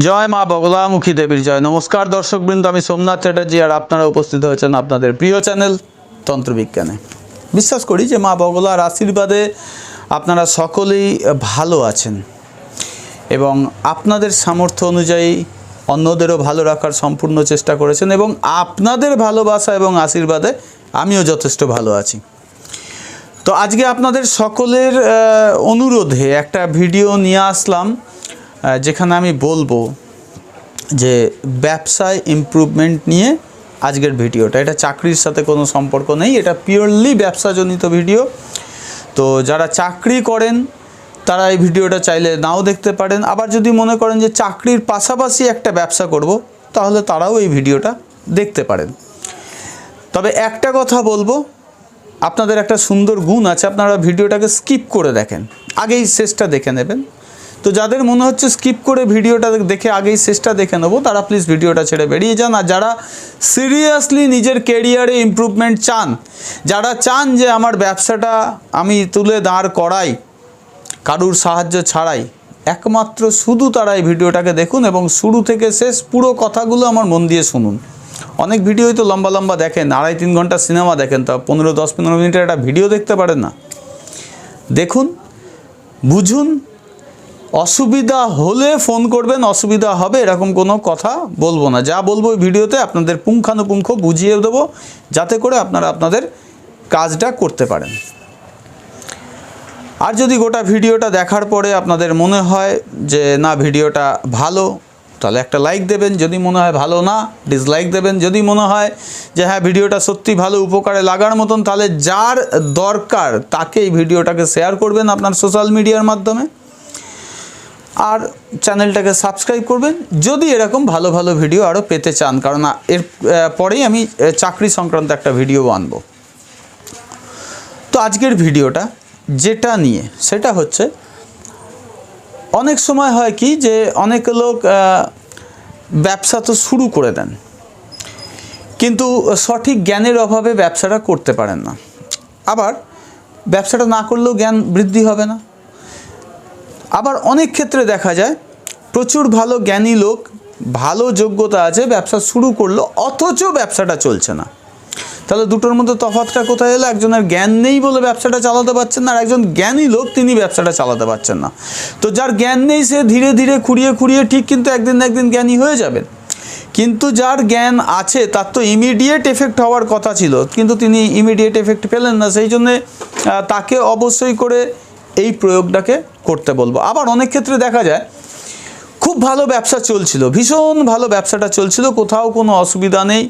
জয় মা বগলামুখী দেবীর জয়। নমস্কার দর্শকবৃন্দ, আমি সোমনাথ চ্যাটার্জি আর আপনারা উপস্থিত হয়েছেন আপনাদের প্রিয় চ্যানেল তন্ত্রবিজ্ঞানে। বিশ্বাস করি যে মা বগলার আশীর্বাদে আপনারা সকলেই ভালো আছেন এবং আপনাদের সামর্থ্য অনুযায়ী অন্যদেরও ভালো রাখার সম্পূর্ণ চেষ্টা করেছেন এবং আপনাদের ভালোবাসা এবং আশীর্বাদে আমিও যথেষ্ট ভালো আছি। তো আজকে আপনাদের সকলের অনুরোধে একটা ভিডিও নিয়ে আসলাম, যেখানে আমি বলবো যে ব্যবসায় ইমপ্রুভমেন্ট নিয়ে আজকের ভিডিওটা। এটা চাকরির সাথে কোনো সম্পর্ক নেই, এটা পিওরলি ব্যবসাজনিত ভিডিও। তো যারা চাকরি করেন তারা এই ভিডিওটা চাইলে নাও দেখতে পারেন, আবার যদি মনে করেন যে চাকরির পাশাপাশি একটা ব্যবসা করব তাহলে তারাও এই ভিডিওটা দেখতে পারেন। তবে একটা কথা বলবো, আপনাদের একটা সুন্দর গুণ আছে, আপনারা ভিডিওটাকে স্কিপ করে দেখেন, আগেই শেষটা দেখে নেবেন। তো যাদের মনে হচ্ছে স্কিপ করে ভিডিওটা দেখে আগেই শেষটা দেখে নেবো, তারা প্লিজ ভিডিওটা ছেড়ে বেরিয়ে যান। আর যারা সিরিয়াসলি নিজের কেরিয়ারে ইমপ্রুভমেন্ট চান, যারা চান যে আমার ব্যবসাটা আমি তুলে দাঁড় করাই কারুর সাহায্য ছাড়াই, একমাত্র শুধু তারা এই ভিডিওটাকে দেখুন এবং শুরু থেকে শেষ পুরো কথাগুলো আমার মন দিয়ে শুনুন। অনেক ভিডিওই তো লম্বা লম্বা দেখেন, 2.5-3 ঘন্টা সিনেমা দেখেন, তা 10-15 মিনিটের একটা ভিডিও দেখতে পারেন না। দেখুন, বুঝুন, অসুবিধা হলে ফোন করবেন, অসুবিধা হবে এরকম কোনো কথা বলবো না। যা বলবো এই ভিডিওতে আপনাদের পুঙ্খানুপুঙ্খ বুঝিয়ে দেবো, যাতে করে আপনারা আপনাদের কাজটা করতে পারেন। আর যদি গোটা ভিডিওটা দেখার পরে আপনাদের মনে হয় যে না ভিডিওটা ভালো, তাহলে একটা লাইক দেবেন। যদি মনে হয় ভালো না, ডিসলাইক দেবেন। যদি মনে হয় যে হ্যাঁ ভিডিওটা সত্যি ভালো, উপকারে লাগার মতন, তাহলে যার দরকার তাকে এই ভিডিওটাকে শেয়ার করবেন আপনার সোশ্যাল মিডিয়ার মাধ্যমে। আর চ্যানেলটাকে সাবস্ক্রাইব করবেন যদি এরকম ভালো ভালো ভিডিও আরও পেতে চান, কারণ এর পরেই আমি চাকরি সংক্রান্ত একটা ভিডিও আনবো। তো আজকের ভিডিওটা যেটা নিয়ে, সেটা হচ্ছে অনেক সময় হয় কি যে অনেক লোক ব্যবসা তো শুরু করে দেন, কিন্তু সঠিক জ্ঞানের অভাবে ব্যবসাটা করতে পারেন না। আবার ব্যবসাটা না করলেও জ্ঞান বৃদ্ধি হবে না। আবার অনেক ক্ষেত্রে দেখা যায় প্রচুর ভালো জ্ঞানী লোক, ভালো যোগ্যতা আছে, ব্যবসা শুরু করলো অথচ ব্যবসাটা চলছে না। তাহলে দুটোর মধ্যে তফাৎটা কোথায় এলো? একজনের জ্ঞান নেই বলে ব্যবসাটা চালাতে পারছেন না, আর একজন জ্ঞানী লোক তিনি ব্যবসাটা চালাতে পারছেন না। তো যার জ্ঞান নেই সে ধীরে ধীরে খুঁড়িয়ে খুঁড়িয়ে ঠিক কিন্তু একদিন না একদিন জ্ঞানী হয়ে যাবেন। কিন্তু যার জ্ঞান আছে তার তো ইমিডিয়েট এফেক্ট হওয়ার কথা ছিল, কিন্তু তিনি ইমিডিয়েট এফেক্ট পেলেন না। সেই জন্যে তাকে অবশ্যই করে এই প্রয়োগটাকে করতে বলবো। আবার অনেক ক্ষেত্রে দেখা যায় খুব ভালো ব্যবসা চলছিল, ভীষণ ভালো ব্যবসাটা চলছিল, কোথাও কোনো অসুবিধা নেই,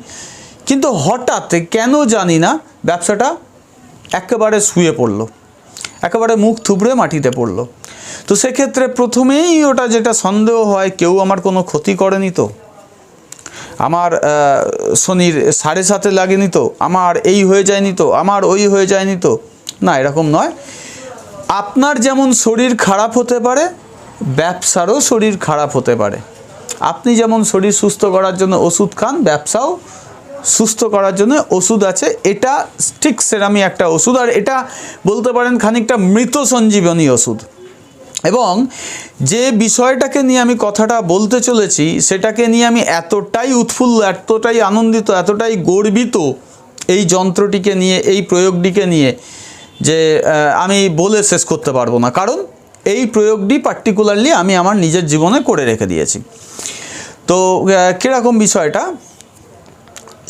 কিন্তু হঠাৎ কেন জানি না ব্যবসাটা একেবারে শুয়ে পড়লো, একেবারে মুখ থুবড়ে মাটিতে পড়লো। তো সেক্ষেত্রে প্রথমেই ওটা যেটা সন্দেহ হয়, কেউ আমার কোনো ক্ষতি করেনি তো, আমার শনির 7.5 লাগেনি তো, আমার এই হয়ে যায়নি তো, আমার ওই হয়ে যায়নি তো। না, এরকম নয়। আপনার যেমন শরীর খারাপ হতে পারে, ব্যবসারও শরীর খারাপ হতে পারে। আপনি যেমন শরীর সুস্থ করার জন্য ওষুধ খান, ব্যবসাও সুস্থ করার জন্য ওষুধ আছে। এটা ঠিক সেরামই একটা ওষুধ, আর এটা বলতে পারেন খানিকটা মৃত সঞ্জীবনী ওষুধ। এবং যে বিষয়টাকে নিয়ে আমি কথাটা বলতে চলেছি, সেটাকে নিয়ে আমি এতটাই উৎফুল্ল, এতটাই আনন্দিত, এতটাই গর্বিত এই যন্ত্রটিকে নিয়ে, এই প্রয়োগটিকে নিয়ে, যে আমি বলে শেষ করতে পারবো না। কারণ এই প্রয়োগটি পার্টিকুলারলি আমি আমার নিজের জীবনে করে রেখে দিয়েছি। তো কীরকম বিষয়টা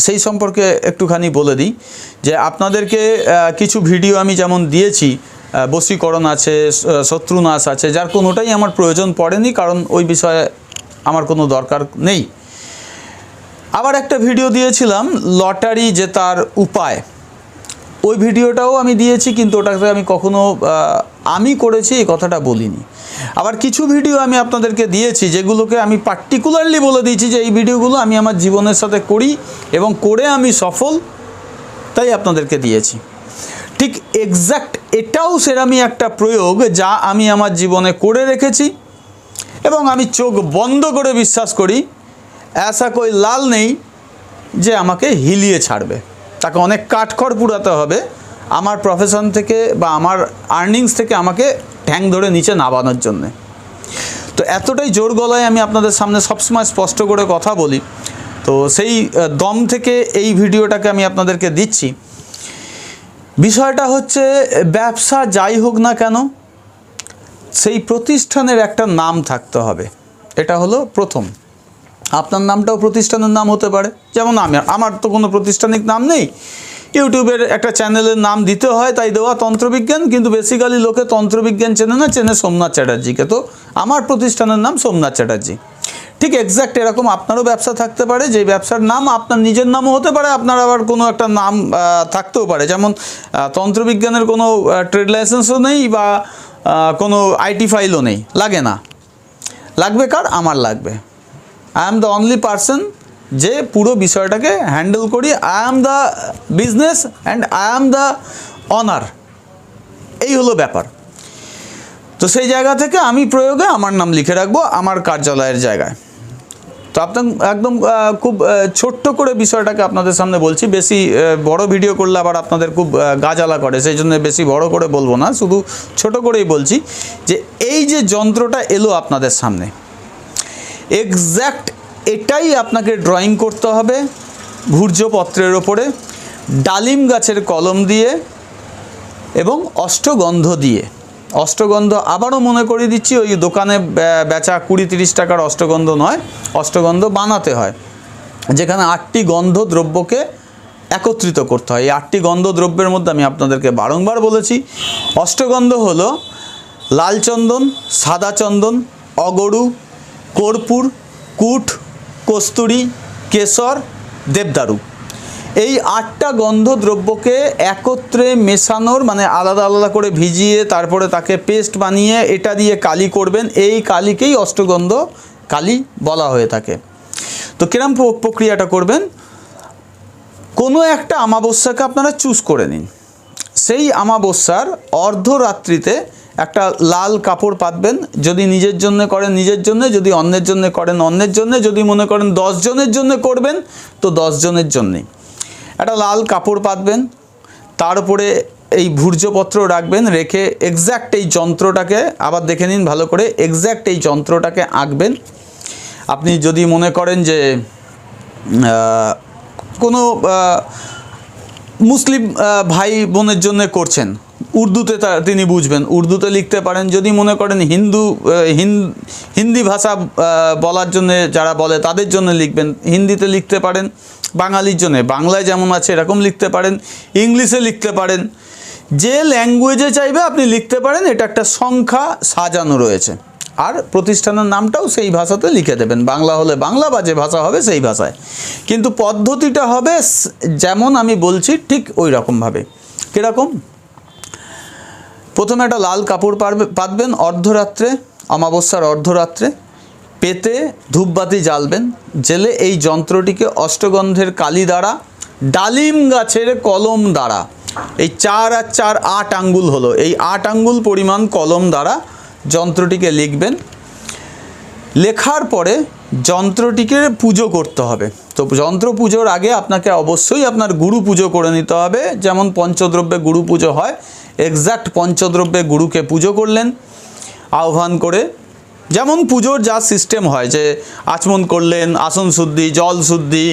সেই সম্পর্কে একটুখানি বলে দিই। যে আপনাদেরকে কিছু ভিডিও আমি যেমন দিয়েছি, বশীকরণ আছে, শত্রুনাশ আছে, যার কোনোটাই আমার প্রয়োজন পড়েনি, কারণ ওই বিষয়ে আমার কোনো দরকার নেই। আবার একটা ভিডিও দিয়েছিলাম লটারি জেতার উপায়, ওই ভিডিওটাও আমি দিয়েছি, কিন্তু ওটাতে আমি কখনো আমি করেছি এই কথাটা বলিনি। আবার কিছু ভিডিও আমি আপনাদেরকে দিয়েছি যেগুলোকে আমি পার্টিকুলারলি বলে দিয়েছি যে এই ভিডিওগুলো আমি আমার জীবনের সাথে করি এবং করে আমি সফল, তাই আপনাদেরকে দিয়েছি। ঠিক এক্স্যাক্ট এটাও সেরামই একটা প্রয়োগ যা আমি আমার জীবনে করে রেখেছি এবং আমি চোখ বন্ধ করে বিশ্বাস করি ऐसा कोई লাল নেই যে আমাকে হিলিয়ে ছাড়বে। তাকে অনেক কাঠখড় পুরাতে হবে আমার প্রফেশন থেকে বা আমার আর্নিংস থেকে আমাকে ঠ্যাং ধরে নিচে নামানোর জন্যে। তো এতটাই জোর গলায় আমি আপনাদের সামনে সবসময় স্পষ্ট করে কথা বলি, তো সেই দম থেকে এই ভিডিওটাকে আমি আপনাদেরকে দিচ্ছি। বিষয়টা হচ্ছে, ব্যবসা যাই হোক না কেন সেই প্রতিষ্ঠানের একটা নাম থাকতে হবে। এটা হলো প্রথম। আপনার নামটাও প্রতিষ্ঠানের নাম হতে পারে, যেমন আমার তো কোনো প্রাতিষ্ঠানিক নাম নেই, ইউটিউবের একটা চ্যানেলের নাম দিতে হয় তাই দেওয়া তন্ত্রবিজ্ঞান, কিন্তু বেসিক্যালি লোকে তন্ত্রবিজ্ঞান চেনে না, চেনে সোমনাথ চ্যাটার্জিকে। তো আমার প্রতিষ্ঠানের নাম সোমনাথ চ্যাটার্জি। ঠিক এক্স্যাক্ট এরকম আপনারও ব্যবসা থাকতে পারে, যে ব্যবসার নাম আপনার নিজের নামও হতে পারে, আপনার আবার কোনো একটা নাম থাকতেও পারে। যেমন তন্ত্রবিজ্ঞানের কোনো ট্রেড লাইসেন্সও নেই বা কোনো আইটি ফাইলও নেই, লাগে না। লাগবে কার? আমার লাগবে। I am the only person যে পুরো বিষয়টাকে হ্যান্ডেল করি। I am the business and I am the honour, এই হলো ব্যাপার। তো সেই জায়গা থেকে আমি প্রয়োগে আমার নাম লিখে রাখবো আমার কার্যালয়ের জায়গায়। তো আপনার একদম খুব ছোট্ট করে বিষয়টাকে আপনাদের সামনে বলছি, বেশি বড় ভিডিও করলে আবার আপনাদের খুব গাজালা করে, সেই জন্য বেশি বড় করে বলবো না, শুধু ছোট করেই বলছি যে এই যে যন্ত্রটা এলো আপনাদের সামনে, এক্স্যাক্ট এটাই আপনাকে ড্রয়িং করতে হবে ভূর্জপত্রের ওপরে, ডালিম গাছের কলম দিয়ে এবং অষ্টগন্ধ দিয়ে। অষ্টগন্ধ আবারও মনে করিয়ে দিচ্ছি, ওই দোকানে বেচা 20-30 টাকার অষ্টগন্ধ নয়, অষ্টগন্ধ বানাতে হয়, যেখানে 8টি গন্ধ দ্রব্যকে একত্রিত করতে হয়। এই 8টি গন্ধ দ্রব্যের মধ্যে আমি আপনাদেরকে বারংবার বলেছি, অষ্টগন্ধ হলো লাল চন্দন, সাদা চন্দন, অগরু, কর্পূর, কুট, কস্তুরী, কেশর, দেবদারু। এই 8টা গন্ধ দ্রব্যকে একত্রে মেশানোর, মানে আলাদা আলাদা করে ভিজিয়ে তারপরে তাকে পেস্ট বানিয়ে এটা দিয়ে কালি করবেন, এই কালিকেই অষ্টগন্ধ কালি বলা হয়ে থাকে। তো কিরম প্রক্রিয়াটা করবেন? কোনো একটা অমাবস্যাকে আপনারা চুজ করে নিন, সেই অমাবস্যার অর্ধরাত্রিতে একটা লাল কাপড় পাতবেন। যদি নিজের জন্য করেন নিজের জন্য, যদি অন্যের জন্য করেন অন্যের জন্য, যদি মনে করেন 10 জনের জন্য করবেন তো 10 জনের জন্যে একটা লাল কাপড় পাতবেন, তার উপরে এই ভূর্জপত্র রাখবেন, রেখে এক্স্যাক্ট এই যন্ত্রটাকে আবার দেখে নিন ভালো করে, এক্স্যাক্ট এই যন্ত্রটাকে আঁকবেন। আপনি যদি মনে করেন যে কোনো মুসলিম ভাই বোনের জন্য করছেন, উর্দুতে তিনি বুঝবেন, উর্দুতে লিখতে পারেন। যদি মনে করেন হিন্দি ভাষা বলার জন্য যারা বলে তাদের জন্য লিখবেন, হিন্দিতে লিখতে পারেন। বাঙালির জন্য বাংলায় যেমন আছে এরকম লিখতে পারেন, ইংলিশে লিখতে পারেন, যে ল্যাঙ্গুয়েজে চাইবে আপনি লিখতে পারেন। এটা একটা সংখ্যা সাজানো রয়েছে, আর প্রতিষ্ঠানের নামটাও সেই ভাষাতে লিখে দেবেন, বাংলা হলে বাংলা বা যে ভাষা হবে সেই ভাষায়। কিন্তু পদ্ধতিটা হবে যেমন আমি বলছি ঠিক ওই রকমভাবে। কীরকম? প্রথমে একটা লাল কাপড় পাতবেন অর্ধরাত্রে, অমাবস্যার অর্ধরাত্রে, পেতে ধূপবাতি জ্বালবেন, জেলে এই যন্ত্রটিকে অষ্টগন্ধের কালি দ্বারা, ডালিম গাছের কলম দ্বারা, এই 4 আর 4 8 আঙ্গুল হলো, এই 8 আঙ্গুল পরিমাণ কলম দ্বারা যন্ত্রটিকে লিখবেন। লেখার পরে যন্ত্রটিকে পুজো করতে হবে। তো যন্ত্র পুজোর আগে আপনাকে অবশ্যই আপনার গুরু পুজো করে নিতে হবে। যেমন পঞ্চদ্রব্যে গুরু পুজো হয়, এক্স্যাক্ট পঞ্চদ্রব্যে গুরুকে পুজো করলেন আহ্বান করে। যেমন পুজোর যা সিস্টেম হয়, যে আচমন করলেন, আসন শুদ্ধি, জল শুদ্ধি,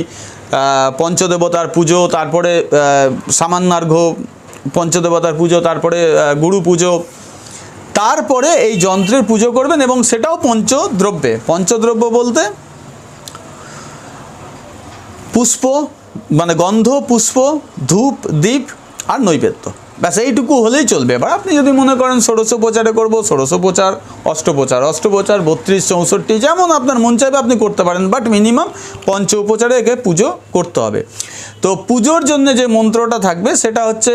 পঞ্চদেবতার পুজো, তারপরে সামান্যার্ঘ্য, পঞ্চদেবতার পুজো, তারপরে গুরু পুজো, তারপরে এই যন্ত্রের পুজো করবেন। এবং সেটাও পঞ্চদ্রব্যে। পঞ্চদ্রব্য বলতে পুষ্প, মানে গন্ধ, পুষ্প, ধূপ, দীপ আর নৈবেদ্য, ব্যাস এইটুকু হলেই চলবে। এবার আপনি যদি মনে করেন ষোড়শোপচারে করবো, ষোড়শোপচার, অষ্টপ্রচার, 32, 64 যেমন আপনার মন চাইবে আপনি করতে পারেন, বাট মিনিমাম পঞ্চ উপচারে একে পুজো করতে হবে। তো পুজোর জন্য যে মন্ত্রটা থাকবে সেটা হচ্ছে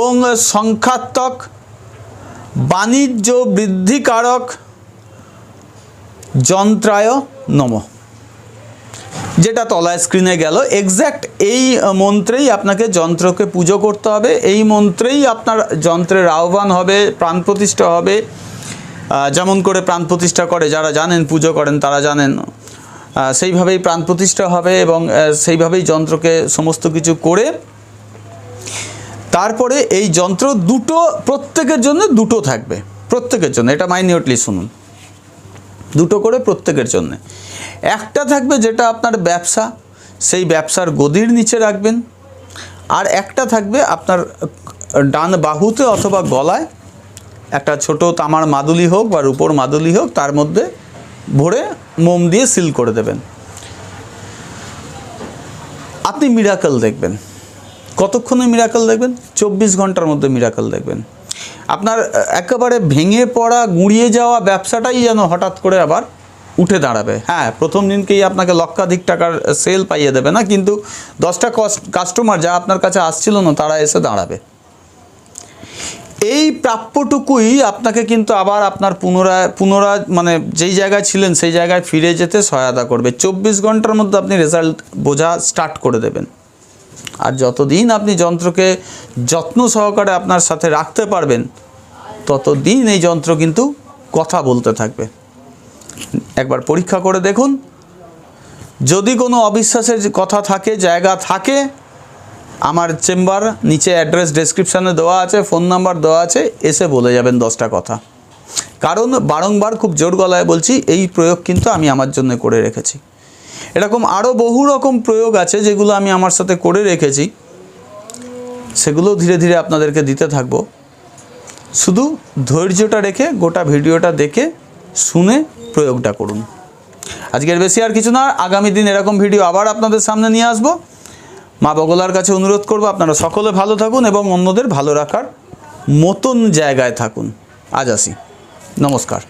ওং সংখ্যাত্মক বাণিজ্য বৃদ্ধিকারক যন্ত্রায় নমঃ, যেটা তলায় স্ক্রিনে গেল। এক্স্যাক্ট এই মন্ত্রেই আপনাকে যন্ত্রকে পুজো করতে হবে, এই মন্ত্রেই আপনার যন্ত্রের আহ্বান হবে, প্রাণ প্রতিষ্ঠা হবে। যেমন করে প্রাণ প্রতিষ্ঠা করে যারা জানেন, পুজো করেন তারা জানেন, সেইভাবেই প্রাণ প্রতিষ্ঠা হবে এবং সেইভাবেই যন্ত্রকে সমস্ত কিছু করে তারপরে এই যন্ত্র দুটো, প্রত্যেকের জন্য দুটো থাকবে, প্রত্যেকের জন্য। এটা মাইনিউটলি শুনুন। দুটো করে প্রত্যেকের জন্য। একটা থাকবে যেটা আপনার ব্যবসা, সেই ব্যবসার গদির নিচে রাখবেন। আর একটা থাকবে আপনার ডান বাহুতে অথবা গলায়, একটা ছোট তামার মাদুলি হোক বা রূপোর মাদুলি হোক, তার মধ্যে ভরে মোম দিয়ে সিল করে দেবেন। আপনি মিরাকল দেখবেন। কতক্ষণে মিরাকল দেখবেন? 24 ঘন্টার মধ্যে মিরাকল দেখবেন। আপনার একেবারে ভেঙে পড়া, গুঁড়িয়ে যাওয়া ব্যবসাটাই যেন হঠাৎ করে আবার উঠে দাঁড়াবে। হ্যাঁ, প্রথম দিনকেই আপনাকে লক্ষাধিক টাকার সেল পাইয়ে দেবে না, কিন্তু 10টা কাস্টমার যা আপনার কাছে আসছিল না তারা এসে দাঁড়াবে। এই প্রাপ্যটুকুই আপনাকে কিন্তু আবার আপনার পুনরায় মানে যেই জায়গায় ছিলেন সেই জায়গায় ফিরে যেতে সহায়তা করবে। 24 ঘন্টার মধ্যে আপনি রেজাল্ট বোঝা স্টার্ট করে দেবেন। আর যতদিন আপনি যন্ত্রকে যত্ন সহকারে আপনার সাথে রাখতে পারবেন, ততদিন এই যন্ত্র কিন্তু কথা বলতে থাকবে। একবার পরীক্ষা করে দেখুন। যদি কোনো অবিশ্বাসের কথা থাকে, জায়গা থাকে, আমার চেম্বার নিচে অ্যাড্রেস ডেসক্রিপশানে দেওয়া আছে, ফোন নাম্বার দেওয়া আছে, এসে বলে যাবেন 10টা কথা। কারণ বারংবার খুব জোর গলায় বলছি, এই প্রয়োগ কিন্তু আমি আমার জন্য করে রেখেছি। এরকম আরও বহু রকম প্রয়োগ আছে যেগুলো আমি আমার সাথে করে রেখেছি, সেগুলো ধীরে ধীরে আপনাদেরকে দিতে থাকবো। শুধু ধৈর্যটা রেখে গোটা ভিডিওটা দেখে শুনে প্রয়োগটা করুন। আজকের বেশি আর কিছু না, আগামী দিন এরকম ভিডিও আবার আপনাদের সামনে নিয়ে আসবো। মা বগলার কাছে অনুরোধ করব, আপনারা সকলে ভালো থাকুন এবং অন্যদের ভালো রাখার মতন জায়গায় থাকুন। আজ আসি, নমস্কার।